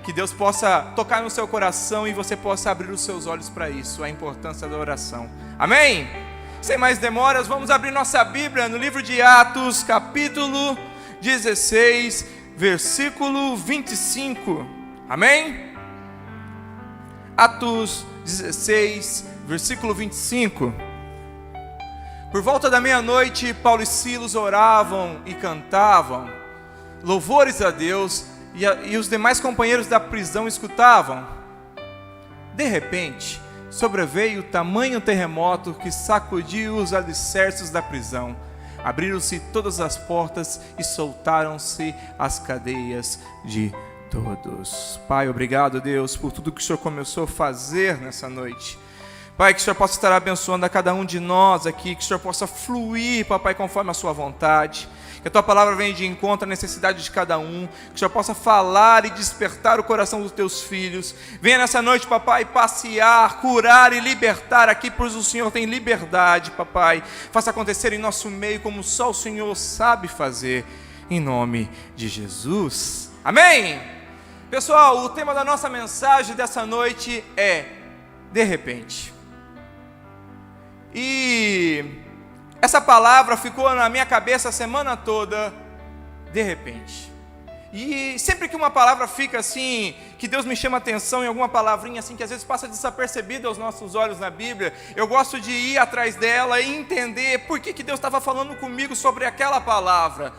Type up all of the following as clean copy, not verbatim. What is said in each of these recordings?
que Deus possa tocar no seu coração e você possa abrir os seus olhos para isso, a importância da oração. Amém? Sem mais demoras, vamos abrir nossa Bíblia no livro de Atos, capítulo 16, versículo 25. Amém? Atos 16, versículo 25. Por volta da meia-noite, Paulo e Silas oravam e cantavam louvores a Deus, e os demais companheiros da prisão escutavam. De repente, sobreveio tamanho terremoto que sacudiu os alicerces da prisão. Abriram-se todas as portas e soltaram-se as cadeias de todos. Pai, obrigado, Deus, por tudo que o Senhor começou a fazer nessa noite. Pai, que o Senhor possa estar abençoando a cada um de nós aqui, que o Senhor possa fluir, papai, conforme a sua vontade. Que a tua palavra venha de encontro à necessidade de cada um. Que o Senhor possa falar e despertar o coração dos teus filhos. Venha nessa noite, papai, passear, curar e libertar aqui, pois o Senhor tem liberdade, papai. Faça acontecer em nosso meio como só o Senhor sabe fazer. Em nome de Jesus. Amém? Pessoal, o tema da nossa mensagem dessa noite é de repente. E essa palavra ficou na minha cabeça a semana toda, de repente. E sempre que uma palavra fica assim, que Deus me chama a atenção em alguma palavrinha assim, que às vezes passa desapercebida aos nossos olhos na Bíblia, eu gosto de ir atrás dela e entender por que Deus estava falando comigo sobre aquela palavra.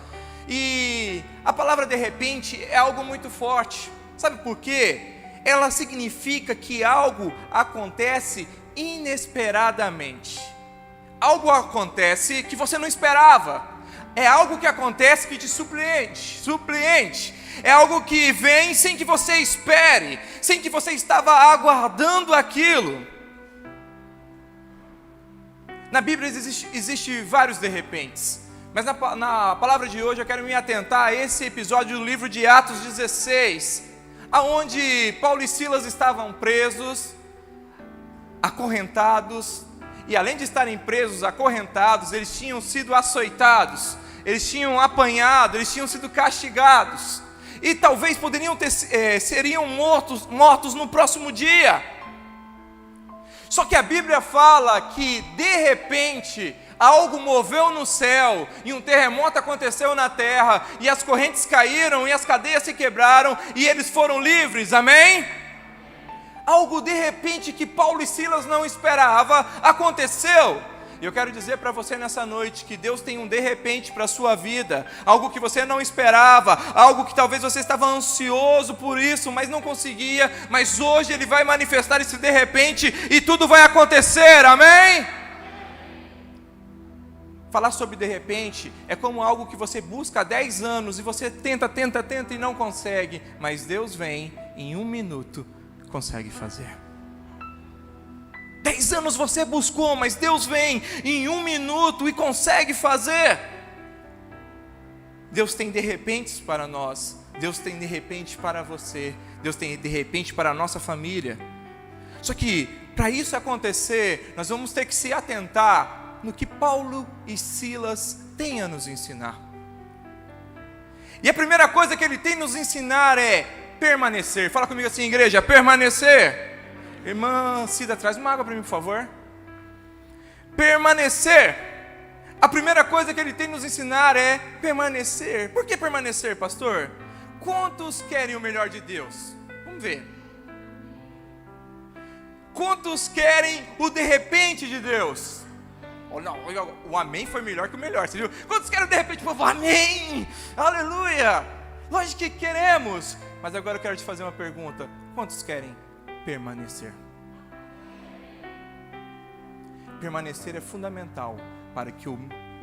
E a palavra de repente é algo muito forte. Sabe por quê? Ela significa que algo acontece inesperadamente. Algo acontece que você não esperava. É algo que acontece que te surpreende. É algo que vem sem que você espere, sem que você estava aguardando aquilo. Na Bíblia existe vários de repentes, mas na palavra de hoje eu quero me atentar a esse episódio do livro de Atos 16, aonde Paulo e Silas estavam presos, acorrentados. E além de estarem presos, acorrentados, eles tinham sido açoitados, eles tinham apanhado, eles tinham sido castigados. E talvez seriam mortos no próximo dia. Só que a Bíblia fala que, de repente, algo moveu no céu, e um terremoto aconteceu na terra, e as correntes caíram, e as cadeias se quebraram, e eles foram livres, amém? Algo de repente que Paulo e Silas não esperavam aconteceu. E eu quero dizer para você nessa noite que Deus tem um de repente para a sua vida, algo que você não esperava, algo que talvez você estava ansioso por isso, mas não conseguia, mas hoje Ele vai manifestar esse de repente e tudo vai acontecer, amém? Falar sobre de repente é como algo que você busca há 10 anos e você tenta e não consegue, mas Deus vem em 1 minuto, consegue fazer. 10 anos você buscou, mas Deus vem em 1 minuto e consegue fazer. Deus tem de repentes para nós, Deus tem de repente para você, Deus tem de repente para a nossa família. Só que para isso acontecer, nós vamos ter que se atentar no que Paulo e Silas têm a nos ensinar. E a primeira coisa que ele tem a nos ensinar é permanecer. Fala comigo assim, igreja, permanecer. Irmã Cida, traz uma água para mim, por favor. Permanecer. A primeira coisa que ele tem a nos ensinar é permanecer. Por que permanecer, pastor? Quantos querem o melhor de Deus? Vamos ver. Quantos querem o de repente de Deus? Oh, não, o amém foi melhor que o melhor, você viu? Quantos querem de repente, povo? Amém, aleluia. Lógico que queremos, mas agora eu quero te fazer uma pergunta. Quantos querem permanecer? Permanecer é fundamental para que o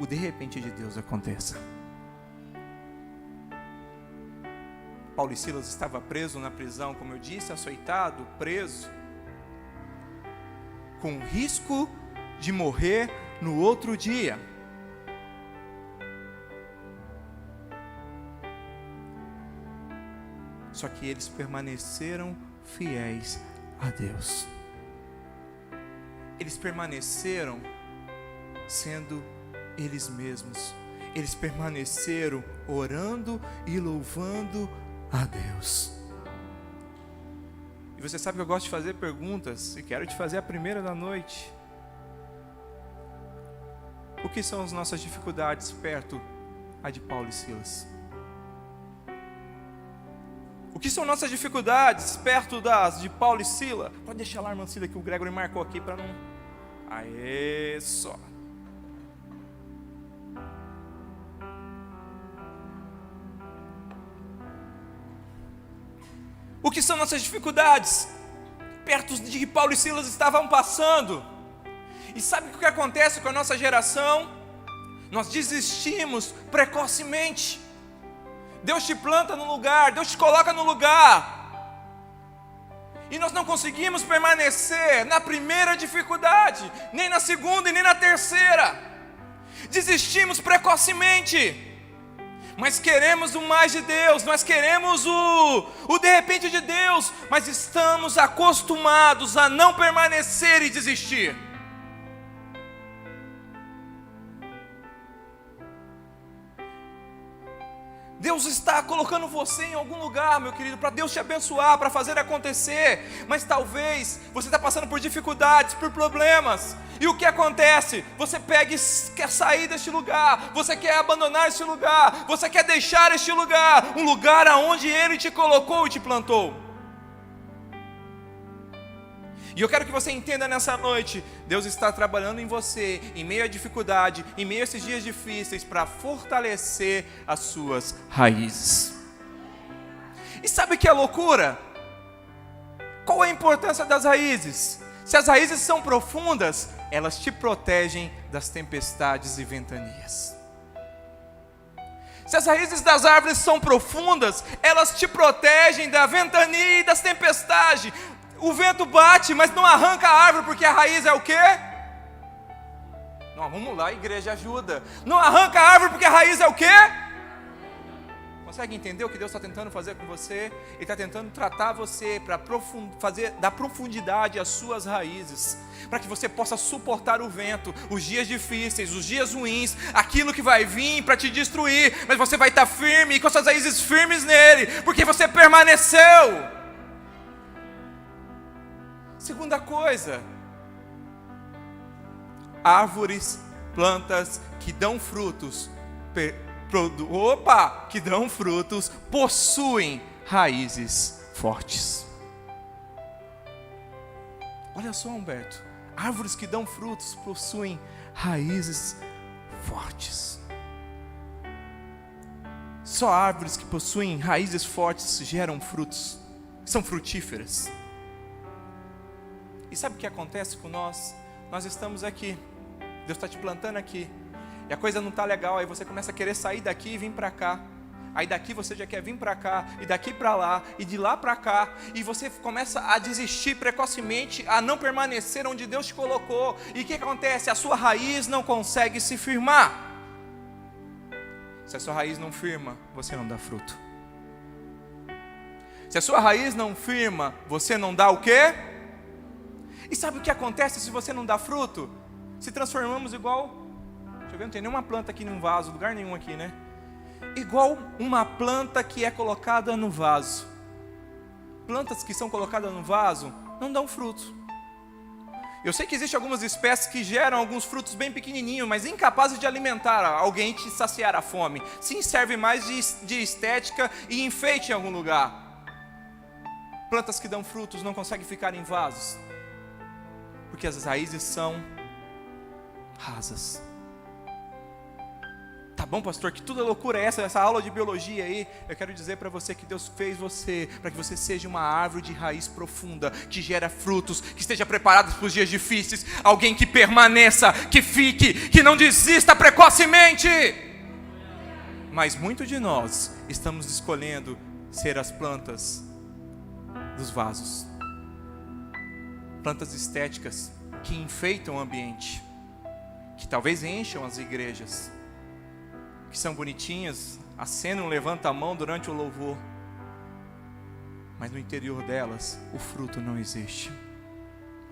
de repente de Deus aconteça. Paulo e Silas estavam presos na prisão, como eu disse, açoitado, preso, com risco de morrer no outro dia. Só que eles permaneceram fiéis a Deus. Eles permaneceram sendo eles mesmos. Eles permaneceram orando e louvando a Deus. você sabe que eu gosto de fazer perguntas, e quero te fazer a primeira da noite. O que são as nossas dificuldades perto a de Paulo e Silas? O que são nossas dificuldades perto das de Paulo e Silas? Pode deixar lá, irmã Cida, que o Gregory marcou aqui para não... Aê, só. O que são nossas dificuldades perto de que Paulo e Silas estavam passando? E sabe o que acontece com a nossa geração? Nós desistimos precocemente. Deus te planta no lugar, Deus te coloca no lugar, e nós não conseguimos permanecer na primeira dificuldade, nem na segunda e nem na terceira. Desistimos precocemente. Mas queremos o mais de Deus, nós queremos o de repente de Deus, mas estamos acostumados a não permanecer e desistir. Deus está colocando você em algum lugar, meu querido, para Deus te abençoar, para fazer acontecer, mas talvez você está passando por dificuldades, por problemas, e o que acontece? Você pega e quer sair deste lugar, você quer abandonar este lugar, você quer deixar este lugar, um lugar aonde Ele te colocou e te plantou. E eu quero que você entenda nessa noite, Deus está trabalhando em você, em meio à dificuldade, em meio a esses dias difíceis, para fortalecer as suas raízes. E sabe o que é loucura? Qual é a importância das raízes? Se as raízes são profundas, elas te protegem das tempestades e ventanias. Se as raízes das árvores são profundas, elas te protegem da ventania e das tempestades. O vento bate, mas não arranca a árvore, porque a raiz é o quê? Não, vamos lá, igreja, ajuda. Não arranca a árvore, porque a raiz é o quê? Consegue entender o que Deus está tentando fazer com você? Ele está tentando tratar você para fazer da profundidade as suas raízes, para que você possa suportar o vento, os dias difíceis, os dias ruins, aquilo que vai vir para te destruir, mas você vai estar firme e com suas raízes firmes nele, porque você permaneceu. Segunda coisa, árvores, plantas que dão frutos, possuem raízes fortes. Olha só, Humberto, árvores que dão frutos possuem raízes fortes. Só árvores que possuem raízes fortes geram frutos, são frutíferas. E sabe o que acontece com nós? Nós estamos aqui, Deus está te plantando aqui, e a coisa não está legal, aí você começa a querer sair daqui e vir para cá, aí daqui você já quer vir para cá, e daqui para lá, e de lá para cá, e você começa a desistir precocemente, a não permanecer onde Deus te colocou, e o que acontece? A sua raiz não consegue se firmar. Se a sua raiz não firma, você não dá fruto. Se a sua raiz não firma, você não dá o quê? E sabe o que acontece se você não dá fruto? Se transformamos igual... Deixa eu ver, não tem nenhuma planta aqui num vaso, lugar nenhum aqui, né? Igual uma planta que é colocada no vaso. Plantas que são colocadas no vaso não dão fruto. Eu sei que existem algumas espécies que geram alguns frutos bem pequenininhos, mas incapazes de alimentar alguém e te saciar a fome. Sim, serve mais de estética e enfeite em algum lugar. Plantas que dão frutos não conseguem ficar em vasos, porque as raízes são rasas. Tá bom, pastor, que toda loucura é essa aula de biologia aí? Eu quero dizer para você que Deus fez você para que você seja uma árvore de raiz profunda, que gera frutos, que esteja preparado para os dias difíceis, alguém que permaneça, que fique, que não desista precocemente. Mas muito de nós estamos escolhendo ser as plantas dos vasos, plantas estéticas que enfeitam o ambiente, que talvez encham as igrejas, que são bonitinhas, acenam, levantam a mão durante o louvor, mas no interior delas o fruto não existe,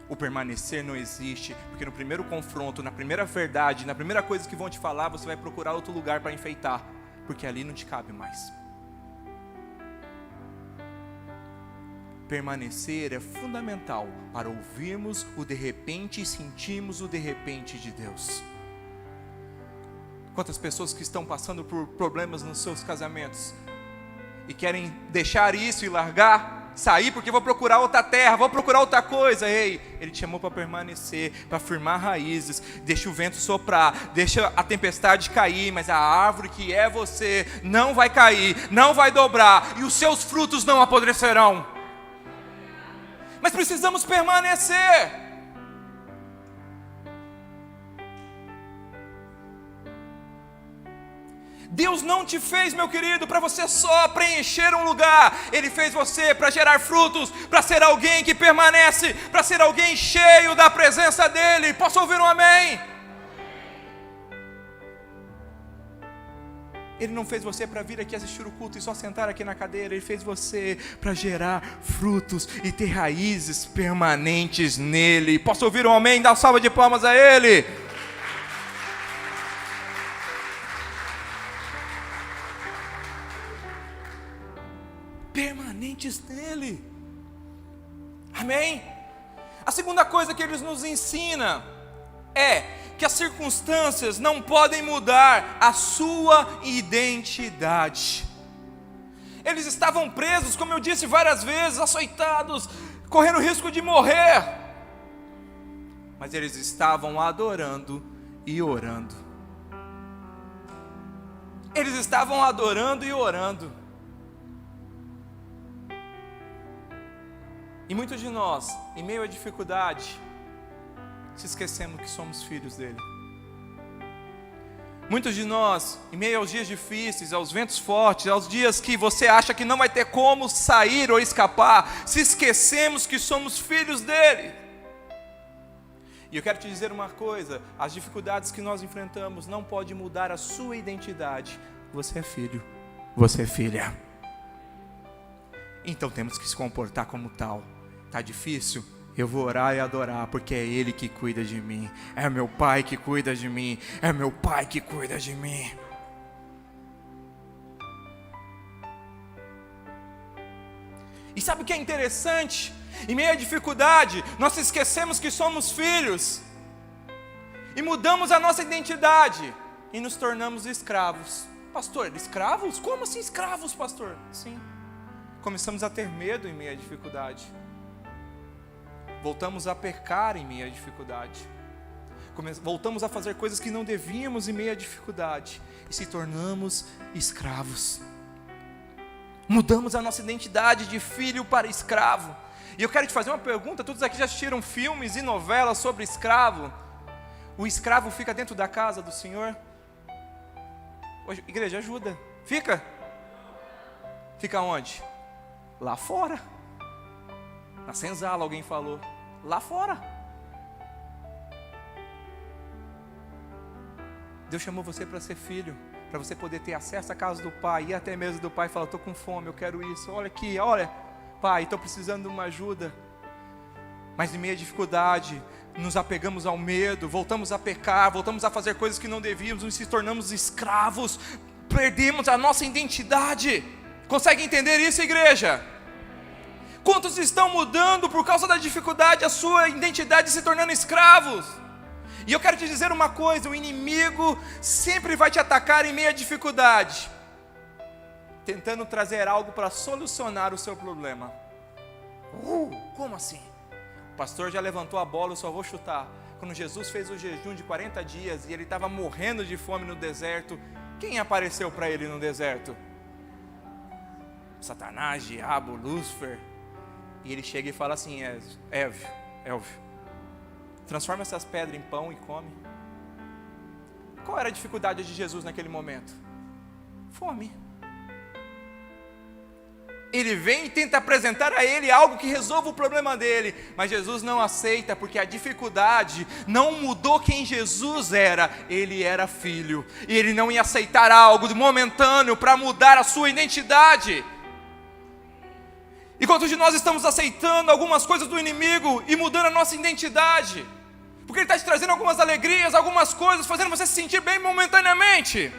o permanecer não existe, porque no primeiro confronto, na primeira verdade, na primeira coisa que vão te falar, você vai procurar outro lugar para enfeitar, porque ali não te cabe mais. Permanecer é fundamental para ouvirmos o de repente e sentirmos o de repente de Deus. Quantas pessoas que estão passando por problemas nos seus casamentos e querem deixar isso e largar, sair porque vou procurar outra terra, vou procurar outra coisa. Ei, Ele te chamou para permanecer, para firmar raízes. Deixa o vento soprar, deixa a tempestade cair, mas a árvore que é você não vai cair, não vai dobrar, e os seus frutos não apodrecerão. Mas precisamos permanecer. Deus não te fez, meu querido, para você só preencher um lugar. Ele fez você para gerar frutos, para ser alguém que permanece, para ser alguém cheio da presença dEle. Posso ouvir um amém? Ele não fez você para vir aqui assistir o culto e só sentar aqui na cadeira. Ele fez você para gerar frutos e ter raízes permanentes nele. Posso ouvir um amém? Dá uma salva de palmas a Ele. Permanentes nele. Amém? A segunda coisa que Ele nos ensina é que as circunstâncias não podem mudar a sua identidade. Eles estavam presos, como eu disse várias vezes, açoitados, correndo risco de morrer, mas eles estavam adorando e orando. Eles estavam adorando e orando. E muitos de nós, em meio à dificuldade, se esquecemos que somos filhos dele. Muitos de nós, em meio aos dias difíceis, aos ventos fortes, aos dias que você acha que não vai ter como sair ou escapar, se esquecemos que somos filhos dele. E eu quero te dizer uma coisa: as dificuldades que nós enfrentamos não podem mudar a sua identidade. Você é filho, você é filha. Então temos que se comportar como tal. Está difícil? Eu vou orar e adorar, porque é Ele que cuida de mim. É meu Pai que cuida de mim. É meu Pai que cuida de mim. E sabe o que é interessante? Em meio à dificuldade, nós esquecemos que somos filhos. E mudamos a nossa identidade. E nos tornamos escravos. Pastor, escravos? Como assim escravos, pastor? Sim. Começamos a ter medo em meio à dificuldade. Voltamos a pecar em meio à dificuldade. Voltamos a fazer coisas que não devíamos em meio à dificuldade. E se tornamos escravos. Mudamos a nossa identidade de filho para escravo. E eu quero te fazer uma pergunta. Todos aqui já assistiram filmes e novelas sobre escravo? O escravo fica dentro da casa do Senhor? Hoje, igreja, ajuda. Fica? Fica onde? Lá fora. Na senzala, alguém falou. Lá fora. Deus chamou você para ser filho, para você poder ter acesso à casa do Pai, e até mesmo do Pai falar: estou com fome, eu quero isso, olha aqui, olha, Pai, estou precisando de uma ajuda. Mas em meio à dificuldade, nos apegamos ao medo, voltamos a pecar, voltamos a fazer coisas que não devíamos, nos se tornamos escravos, perdemos a nossa identidade. Consegue entender isso, igreja? Quantos estão mudando por causa da dificuldade, a sua identidade se tornando escravos? E eu quero te dizer uma coisa: o inimigo sempre vai te atacar em meio à dificuldade, tentando trazer algo para solucionar o seu problema. Como assim? O pastor já levantou a bola, eu só vou chutar. Quando Jesus fez o jejum de 40 dias e ele estava morrendo de fome no deserto, quem apareceu para ele no deserto? Satanás, diabo, Lúcifer. E ele chega e fala assim: Elvio, transforma essas pedras em pão e come. Qual era a dificuldade de Jesus naquele momento? Fome. Ele vem e tenta apresentar a ele algo que resolva o problema dele, mas Jesus não aceita, porque a dificuldade não mudou quem Jesus era. Ele era filho, e ele não ia aceitar algo momentâneo para mudar a sua identidade. E quantos de nós estamos aceitando algumas coisas do inimigo e mudando a nossa identidade? Porque ele está te trazendo algumas alegrias, algumas coisas, fazendo você se sentir bem momentaneamente.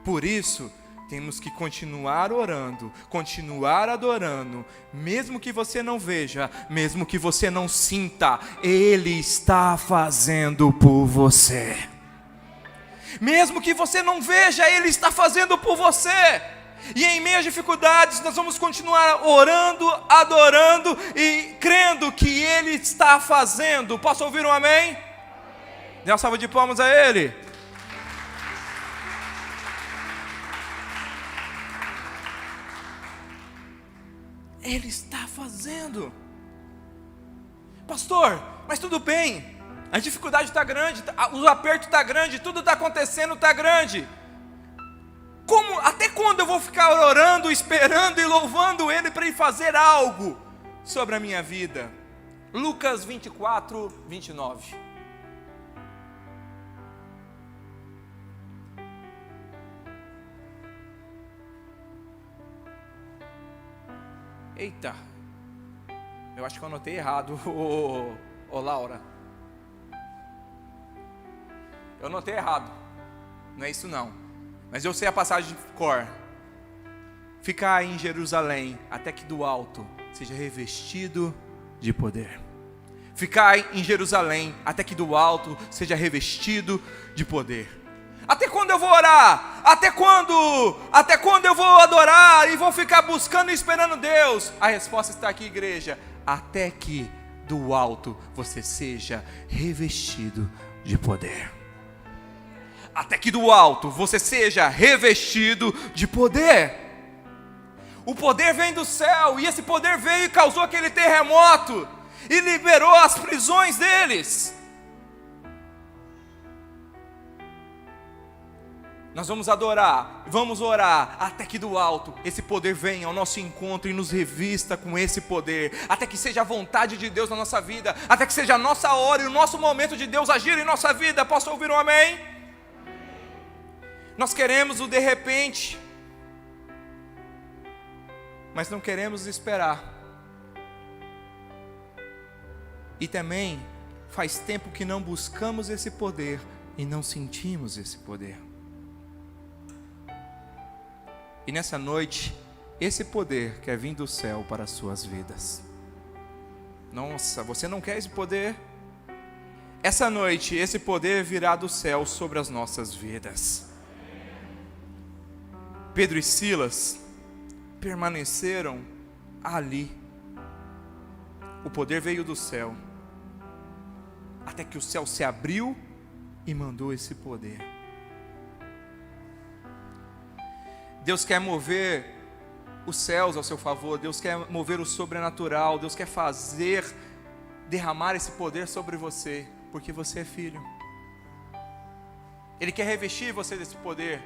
Por isso, temos que continuar orando, continuar adorando, mesmo que você não veja, mesmo que você não sinta, Ele está fazendo por você. Mesmo que você não veja, Ele está fazendo por você. E em meio às dificuldades, nós vamos continuar orando, adorando e crendo que Ele está fazendo. Posso ouvir um amém? Dê uma salva de palmas a Ele. Ele está fazendo. Pastor, mas tudo bem, a dificuldade está grande, o aperto está grande, tudo está acontecendo, está grande. Até quando eu vou ficar orando, esperando e louvando Ele para Ele fazer algo sobre a minha vida? Lucas 24, 29. Eita, eu acho que eu anotei errado, ô Laura. Eu anotei errado, não é isso não, mas eu sei a passagem de cor. Ficai em Jerusalém, até que do alto seja revestido de poder. Ficai em Jerusalém, até que do alto seja revestido de poder. Até quando eu vou orar? Até quando eu vou adorar e vou ficar buscando e esperando Deus? A resposta está aqui, igreja. Até que do alto você seja revestido de poder. Até que do alto você seja revestido de poder. O poder vem do céu, e esse poder veio e causou aquele terremoto e liberou as prisões deles. Nós vamos adorar, vamos orar, até que do alto esse poder venha ao nosso encontro e nos revista com esse poder, até que seja a vontade de Deus na nossa vida, até que seja a nossa hora e o nosso momento de Deus agir em nossa vida. Posso ouvir um amém? Nós queremos o de repente, mas não queremos esperar. E também faz tempo que não buscamos esse poder e não sentimos esse poder. E nessa noite, esse poder quer vir do céu para as suas vidas. Nossa, você não quer esse poder? Essa noite, esse poder virá do céu sobre as nossas vidas. Pedro e Silas permaneceram ali. O poder veio do céu, até que o céu se abriu e mandou esse poder. Deus quer mover os céus ao seu favor, Deus quer mover o sobrenatural, Deus quer derramar esse poder sobre você, porque você é filho. Ele quer revestir você desse poder.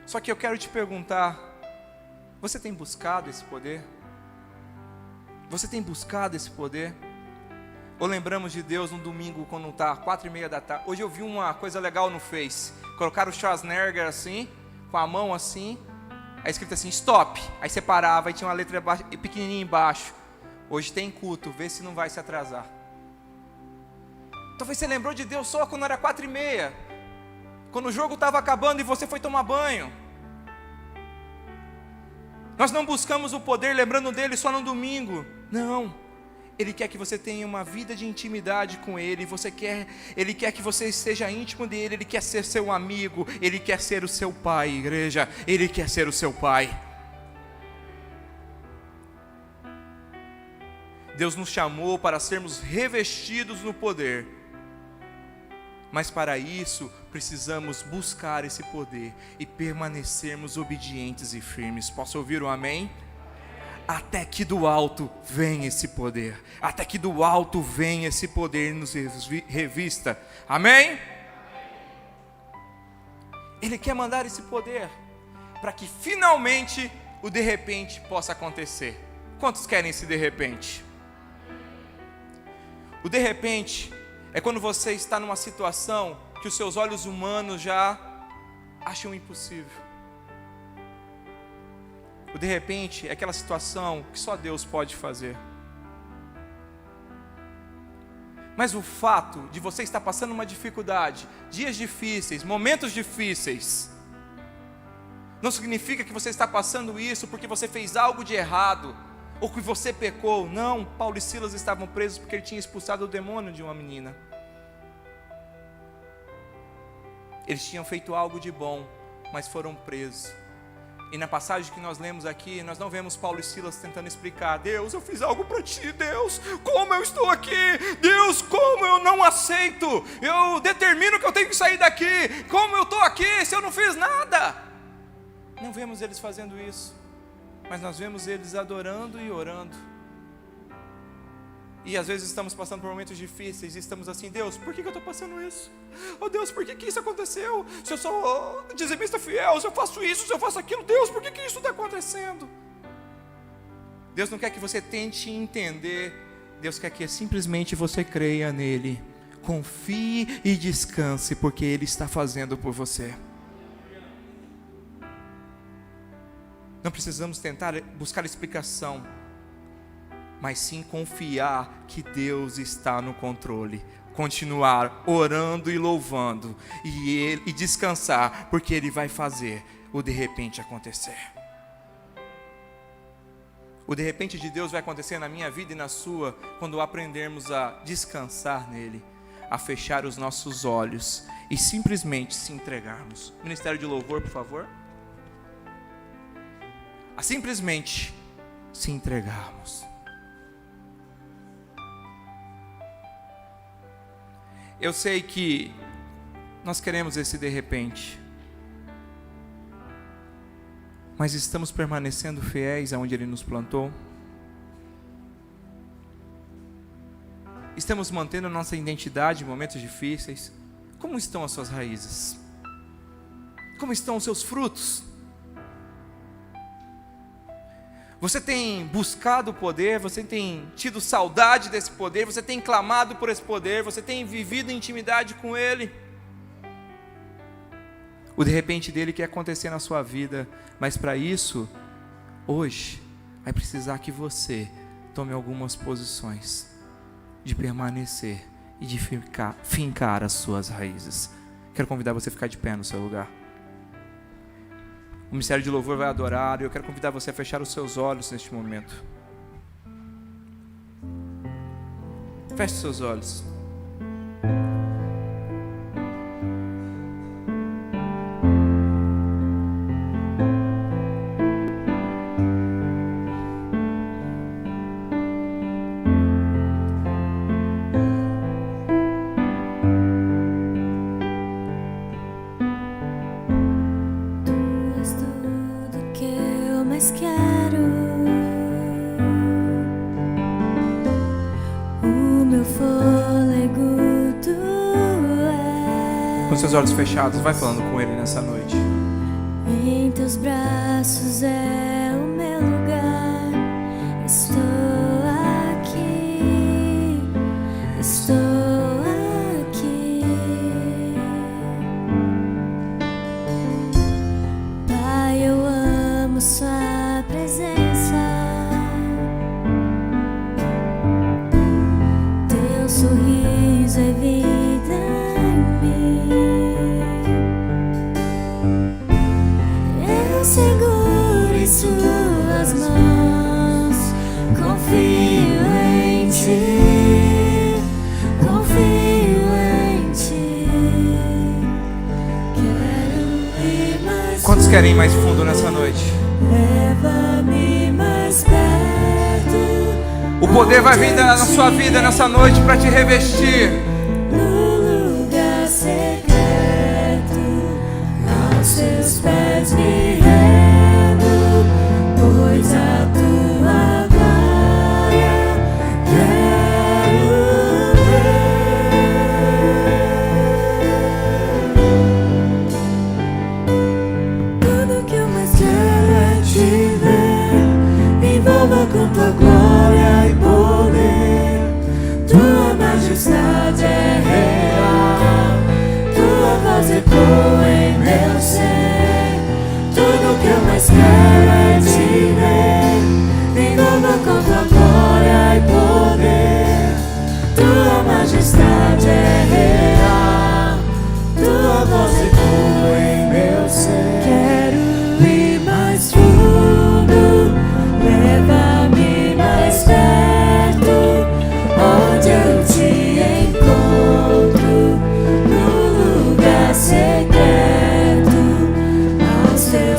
Só que eu quero te perguntar, você tem buscado esse poder? Você tem buscado esse poder? Ou lembramos de Deus no domingo quando está 4:30 da tarde? Hoje eu vi uma coisa legal no Face, colocaram o Schwarzenegger assim, com a mão assim, aí escrito assim, stop, aí você parava, aí tinha uma letra pequenininha embaixo. Hoje tem culto, vê se não vai se atrasar. Talvez você lembrou de Deus só quando era 4:30, quando o jogo estava acabando e você foi tomar banho. Nós não buscamos o poder lembrando dele só no domingo, não. Ele quer que você tenha uma vida de intimidade com Ele. Ele quer que você seja íntimo dEle. Ele quer ser seu amigo. Ele quer ser o seu pai, igreja. Ele quer ser o seu pai. Deus nos chamou para sermos revestidos no poder. Mas para isso, precisamos buscar esse poder e permanecermos obedientes e firmes. Posso ouvir um amém? Até que do alto vem esse poder. Até que do alto vem esse poder e nos revista. Amém? Ele quer mandar esse poder para que finalmente o de repente possa acontecer. Quantos querem esse de repente? O de repente é quando você está numa situação que os seus olhos humanos já acham impossível. O de repente é aquela situação que só Deus pode fazer. Mas o fato de você estar passando uma dificuldade, dias difíceis, momentos difíceis, Não significa que você está passando isso porque você fez algo de errado, ou que você pecou. Não, Paulo e Silas estavam presos porque ele tinha expulsado o demônio de uma menina. Eles tinham feito algo de bom, mas foram presos. E na passagem que nós lemos aqui, nós não vemos Paulo e Silas tentando explicar: Deus, eu fiz algo para ti, Deus, como eu estou aqui, Deus, como eu não aceito, eu determino que eu tenho que sair daqui, como eu estou aqui se eu não fiz nada. Não vemos eles fazendo isso, mas nós vemos eles adorando e orando. E às vezes estamos passando por momentos difíceis e estamos assim: Deus, por que eu estou passando isso? Oh Deus, por que isso aconteceu? Se eu sou dizimista fiel, se eu faço isso, se eu faço aquilo, Deus, por que isso está acontecendo? Deus não quer que você tente entender, Deus quer que simplesmente você creia nele, confie e descanse, porque Ele está fazendo por você. Não precisamos tentar buscar explicação, mas sim confiar que Deus está no controle, continuar orando e louvando, e descansar, porque Ele vai fazer o de repente acontecer. O de repente de Deus vai acontecer na minha vida e na sua, quando aprendermos a descansar nele, a fechar os nossos olhos e simplesmente se entregarmos. Ministério de louvor, por favor. A simplesmente se entregarmos. Eu sei que nós queremos esse de repente, mas estamos permanecendo fiéis aonde Ele nos plantou? Estamos mantendo a nossa identidade em momentos difíceis? Como estão as suas raízes? Como estão os seus frutos? Você tem buscado o poder, você tem tido saudade desse poder, você tem clamado por esse poder, você tem vivido em intimidade com Ele. O de repente dele quer acontecer na sua vida, mas para isso, hoje, vai precisar que você tome algumas posições de permanecer e de fincar as suas raízes. Quero convidar você a ficar de pé no seu lugar. O Ministério de Louvor vai adorar, e eu quero convidar você a fechar os seus olhos neste momento. Feche seus olhos. Com seus olhos fechados, vai falando com Ele nessa noite. Em teus braços é o meu lugar. Estou aqui, estou aqui. Pai, eu amo sua presença. Teu sorriso é vida em mim. Seguro em suas mãos, confio em ti, confio em ti. Quero ir mais. Quantos querem ir mais fundo nessa noite? Leva-me mais perto. O poder vai vir na sua vida nessa noite para te revestir. No lugar secreto, aos seus pés me pois a tua glória quero ver. Tudo que eu mais quero é te ver. Envolva com tua glória e poder. Tua majestade é real. Tua voz ecoa em meu ser.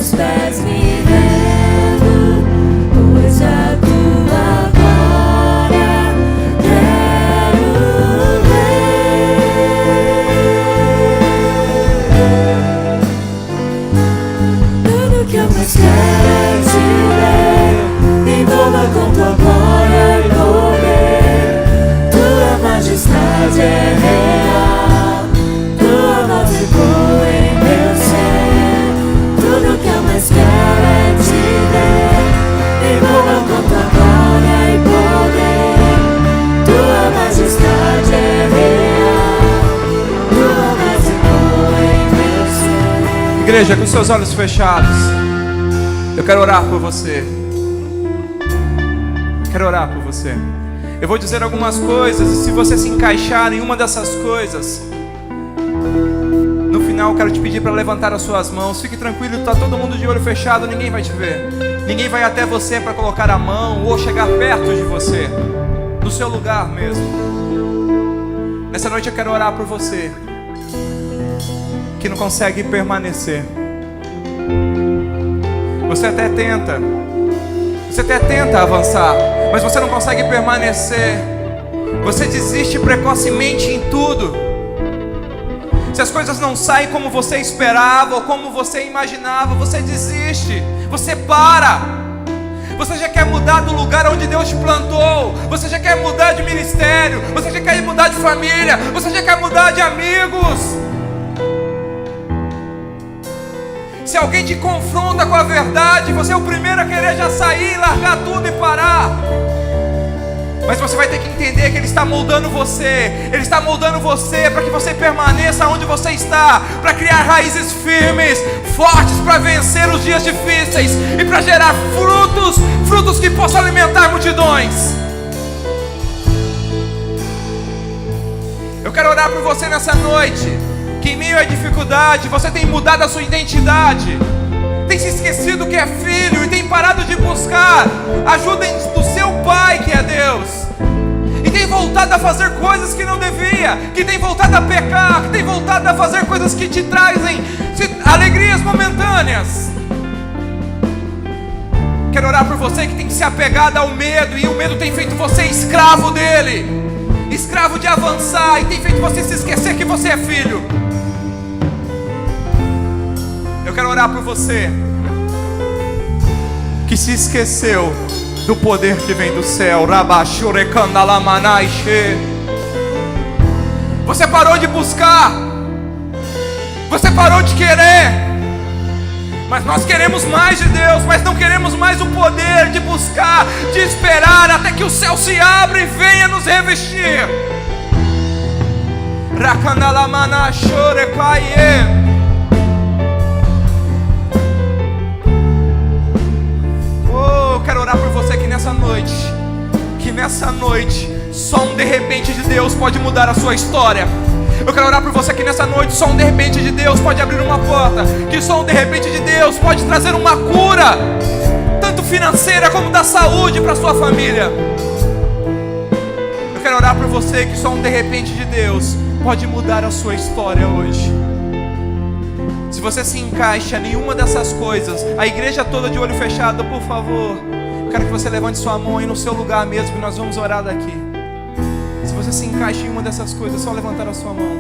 teus pés me rendo, pois a tua glória quero ver. Tudo que eu mais quero é te ver, me envolva com tua glória e poder. Tua majestade é real, tua voz ecoa em meu ser. Tudo que eu mais quero é te ver, me envolva com tua glória e poder. Tua majestade é real, tua voz ecoa em meu ser. Igreja, com seus olhos fechados, eu quero orar por você. Quero orar por você. Eu vou dizer algumas coisas, e se você se encaixar em uma dessas coisas, no final eu quero te pedir para levantar as suas mãos. Fique tranquilo, está todo mundo de olho fechado, ninguém vai te ver. Ninguém vai até você para colocar a mão ou chegar perto de você, no seu lugar mesmo. Nessa noite eu quero orar por você que não consegue permanecer. Você até tenta avançar, mas você não consegue permanecer. Você desiste precocemente em tudo. Se as coisas não saem como você esperava ou como você imaginava, você desiste, você para. Você já quer mudar do lugar onde Deus te plantou. Você já quer mudar de ministério. Você já quer mudar de família. Você já quer mudar de amigos. Se alguém te confronta com a verdade, você é o primeiro a querer já sair, largar tudo e parar. Mas você vai ter que entender que Ele está moldando você. Ele está moldando você para que você permaneça onde você está, para criar raízes firmes, fortes, para vencer os dias difíceis e para gerar frutos que possam alimentar multidões. Eu quero orar por você nessa noite, que em meio à dificuldade você tem mudado a sua identidade, tem se esquecido que é filho e tem parado de buscar ajuda do seu Pai que é Deus, e tem voltado a fazer coisas que não devia, que tem voltado a pecar, que tem voltado a fazer coisas que te trazem alegrias momentâneas. Quero orar por você que tem se apegado ao medo, e o medo tem feito você escravo dele, escravo de avançar, e tem feito você se esquecer que você é filho. Eu quero orar por você que se esqueceu do poder que vem do céu. Você parou de buscar, você parou de querer, mas nós queremos mais de Deus, mas não queremos mais o poder de buscar, de esperar até que o céu se abra e venha nos revestir. Oh, quero orar por você que nessa noite, só um de repente de Deus pode mudar a sua história. Eu quero orar por você que nessa noite, só um de repente de Deus pode abrir uma porta, que só um de repente de Deus pode trazer uma cura, tanto financeira como da saúde para sua família. Eu quero orar por você que só um de repente de Deus pode mudar a sua história hoje. Se você se encaixa em nenhuma dessas coisas, a igreja toda de olho fechado, por favor, eu quero que você levante sua mão aí no seu lugar mesmo, que nós vamos orar daqui. Se você se encaixa em uma dessas coisas, é só levantar a sua mão.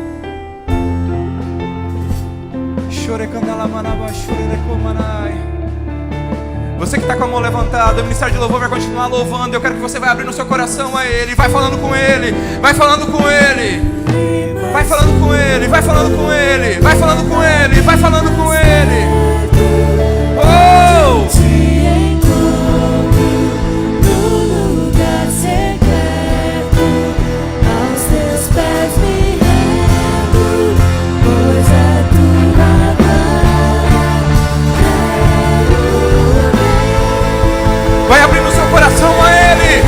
Você que está com a mão levantada, o Ministério de Louvor vai continuar louvando. Eu quero que você vai abrir no seu coração a Ele, vai falando com Ele, vai falando com Ele, vai falando com Ele, vai falando com Ele, vai falando com Ele, vai falando com Ele. Oh! Vai abrindo seu coração a Ele.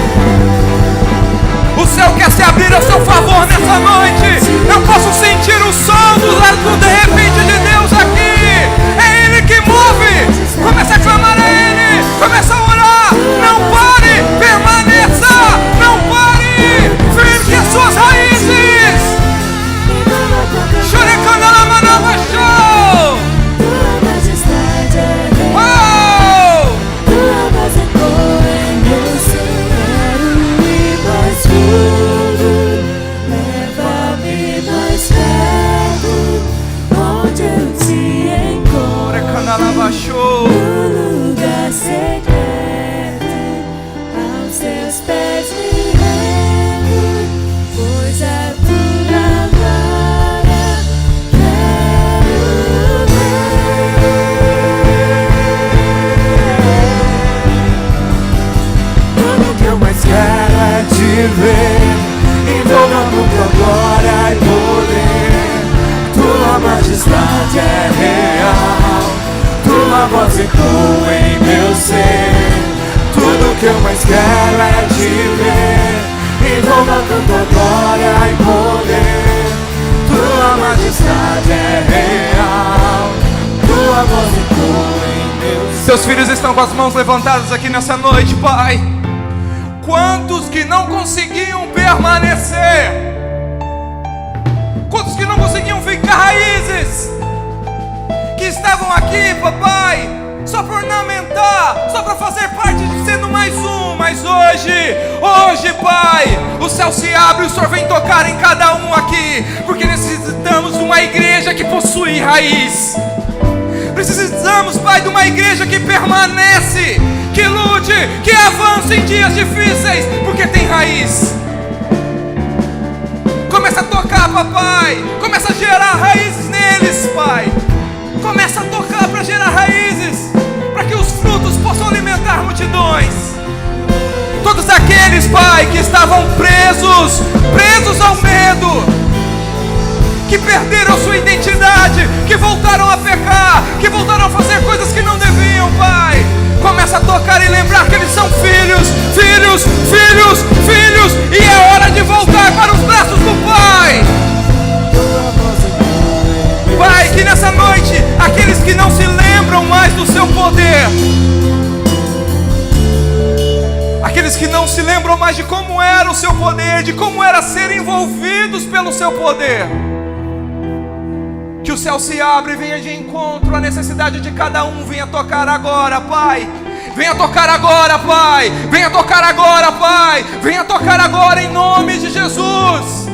O céu quer se abrir a seu favor nessa noite. Eu posso sentir o som do de repente de Deus aqui. É show. No lugar secreto, aos teus pés me rendo, pois a tua glória quero ver. Tudo que eu mais quero é te ver, envolva-me tua glória e poder. Tua majestade é real, tua voz ecoa em meu ser. Tudo que eu mais quero é te ver, envolva com tua glória e poder. Tua majestade é real, tua voz ecoa em meu ser. Seus filhos estão com as mãos levantadas aqui nessa noite, Pai. Quantos que não conseguiam permanecer? Quantos que não conseguiam ficar raízes? Que estavam aqui, papai, só para ornamentar, só para fazer parte de sendo mais um. Mas hoje, Pai, o céu se abre e o Senhor vem tocar em cada um aqui, porque necessitamos de uma igreja que possui raiz. Precisamos, Pai, de uma igreja que permanece, que lute, que avance em dias difíceis, porque tem raiz. Começa a tocar, papai. Começa a gerar raízes neles, Pai. Começa a tocar para gerar raízes, para que os frutos possam alimentar multidões. Todos aqueles, Pai, que estavam presos ao medo, que perderam sua identidade, que voltaram a pecar, que voltaram a fazer coisas que não deviam, Pai. Começa a tocar e lembrar que eles são filhos, e é hora de voltar para os braços do Pai. Pai, que nessa noite, aqueles que não se lembram mais do seu poder, aqueles que não se lembram mais de como era o seu poder, de como era ser envolvidos pelo seu poder, que o céu se abre e venha de encontro à necessidade de cada um. Venha tocar agora, Pai. Venha tocar agora, Pai. Venha tocar agora, Pai. Venha tocar agora em nome de Jesus.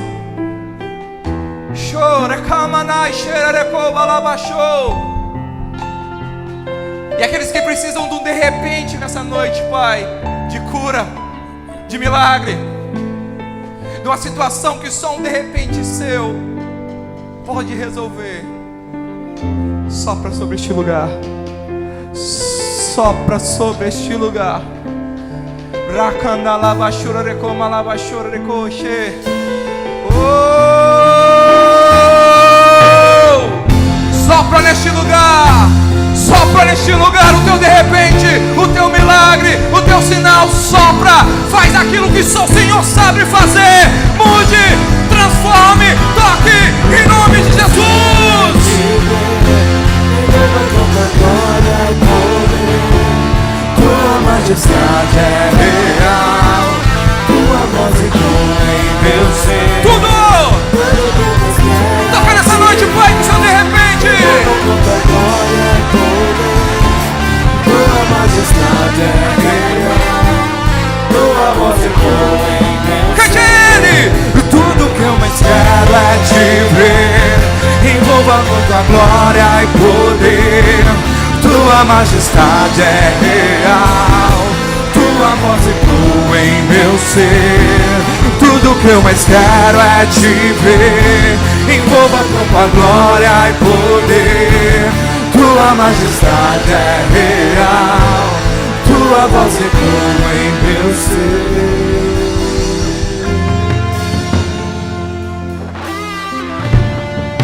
E aqueles que precisam de um de repente nessa noite, Pai, de cura, de milagre, de uma situação que só um de repente seu pode resolver. Sopra sobre este lugar. Sopra sobre este lugar. Sopra neste lugar. Sopra neste lugar o teu de repente, o teu milagre, o teu sinal. Sopra, faz aquilo que só o Senhor sabe fazer. Mude, transforme, toque em nome de Jesus. Tua majestade é real, tua voz ecoa em meu ser. Tudo! Toca nessa noite, Pai, que são de repente. Tua majestade é real, tua voz ecoa em meu ser. Cante ele! Tudo que eu mais quero é te ver, envolva com tua glória e poder. Tua majestade é real, tua voz ecoa em meu ser. Tudo que eu mais quero é te ver, envolva com tua glória e poder. Tua majestade é real, tua voz ecoa em meu ser.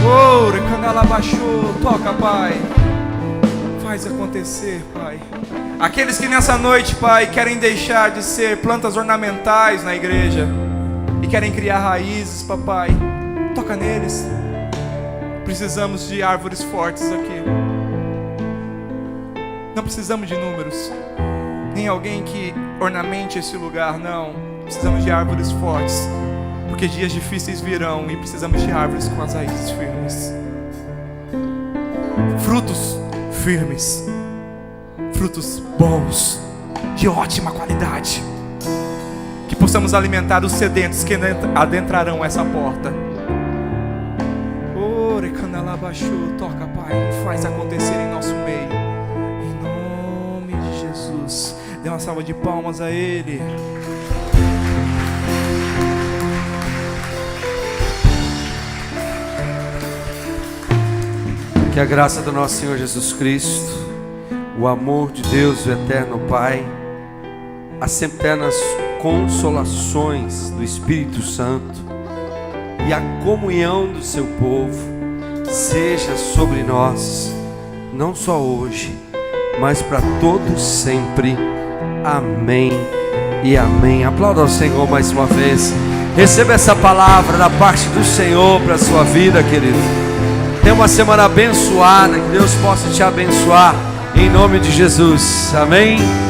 Oh, Recandala baixou, toca, Pai. Faz acontecer, Pai. Aqueles que nessa noite, Pai, querem deixar de ser plantas ornamentais na igreja e querem criar raízes, Papai, toca neles. Precisamos de árvores fortes aqui. Não precisamos de números, nem alguém que ornamente esse lugar, não. Precisamos de árvores fortes, porque dias difíceis virão e precisamos de árvores com as raízes firmes. Frutos firmes, frutos bons, de ótima qualidade, que possamos alimentar os sedentos que adentrarão essa porta. Toca, Pai, faz acontecer em nosso meio, Dê uma salva de palmas a Ele. Que a graça do nosso Senhor Jesus Cristo, o amor de Deus, o eterno Pai, as sempiternas consolações do Espírito Santo e a comunhão do seu povo seja sobre nós, não só hoje, mas para todos sempre. Amém e amém. Aplauda ao Senhor mais uma vez. Receba essa palavra da parte do Senhor para a sua vida, querido. Tenha uma semana abençoada, que Deus possa te abençoar em nome de Jesus. Amém.